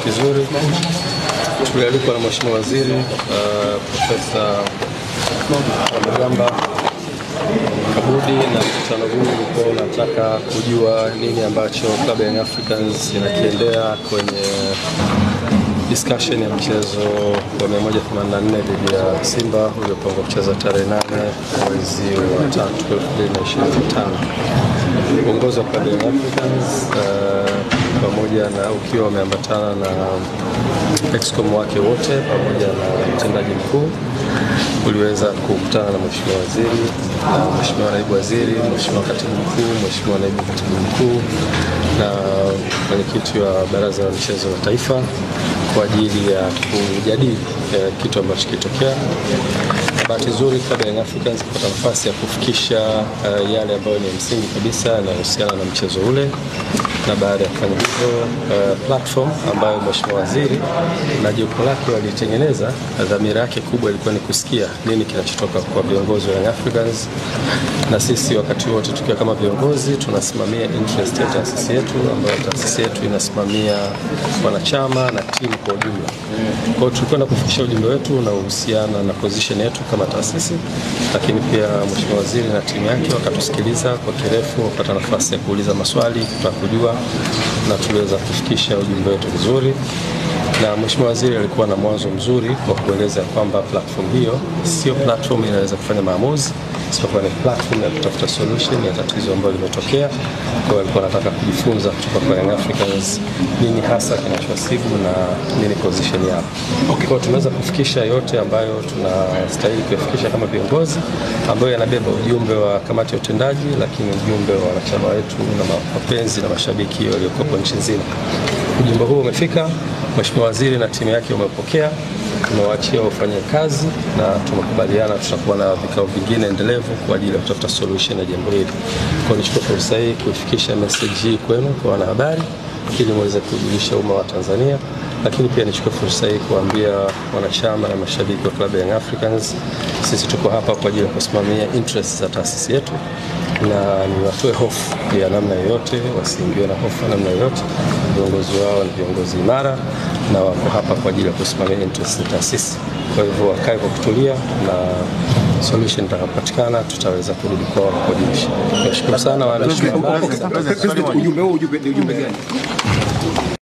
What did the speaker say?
kizuri. Tulialikwa na Mheshimiwa Waziri Profesa Mwigamba Kabudi, na mkutano huu ulikuwa unataka kujua nini ambacho klabu ya Young Africans inakiendea kwenye discussion ya mchezo wa 184 dhidi ya Simba uliopangwa kucheza tarehe 8 mwezi wa 3 2025. Uongozi wa klabu ya Young Africans pamoja na ukiwa wameambatana na excom wake wote pamoja na mtendaji mkuu uliweza kukutana na Mheshimiwa Waziri, Mheshimiwa Naibu Waziri, Mheshimiwa Katibu Mkuu, Mheshimiwa Naibu Katibu Mkuu na mwenyekiti wa Baraza la Michezo la Taifa kwa ajili ya kujadili kitu ambacho kitokea. Bahati nzuri klabu ya Young Africans kupata nafasi ya kufikisha yale ambayo ni msingi kabisa yanayohusiana na mchezo ule, na baada ya kufanya hivyo platform ambayo Mheshimiwa Waziri na jopo lake walitengeneza, dhamira yake kubwa ilikuwa ni kusikia nini kinachotoka kwa viongozi wa Young Africans, na sisi wakati wote tukiwa kama viongozi tunasimamia interest ya taasisi yetu, ambayo taasisi yetu inasimamia wanachama na timu kwa ujumla. Kwa hiyo tulikuwa na kufikisha ujumbe wetu na uhusiana na position yetu kama taasisi, lakini pia Mheshimiwa Waziri na timu yake wakatusikiliza kwa kirefu, wakapata nafasi ya kuuliza maswali, kutaka kujua, na tuliweza kufikisha ujumbe wetu vizuri. Na Mheshimiwa Waziri alikuwa na mwanzo mzuri kwa kueleza kwamba platform hiyo sio platform inaweza kufanya maamuzi, isipokuwa ni platform ya kutafuta solution ya tatizo ambalo limetokea. Kwa hiyo alikuwa anataka kujifunza kutoka kwa Young Africans nini hasa kinachowasibu na nini position yao. Kwa hiyo tumeweza kufikisha yote ambayo tunastahili kufikisha kama viongozi, ambayo yanabeba ujumbe wa kamati ya utendaji, lakini ujumbe wa wanachama wetu na mapenzi na mashabiki waliokuwa nchi nzima. Ujumbe huu umefika, Mheshimiwa Waziri na timu yake wamepokea, tumewaachia wafanye kazi na tumekubaliana tutakuwa na vikao vingine endelevu kwa ajili ya kutafuta solution ya jambo hili. Kwa nichukue fursa hii kuifikisha message hii kwenu kwa wanahabari ili muweze kujulisha umma wa Tanzania, lakini pia nichukue fursa hii kuambia wanachama na mashabiki wa klabu ya Young Africans, sisi tuko hapa kwa ajili ya kusimamia interests za taasisi yetu, na niwatoe hofu ya namna yoyote, wasiingiwe na hofu namna yoyote. Viongozi wao ni viongozi imara na wako hapa kwa ajili ya kusimamia interests za taasisi. Kwa hivyo wakae kwa kutulia, na solution itakapopatikana tutaweza kurudi kwa kujulisha. Nashukuru sana waandishi wa habari. Ujumbe gani?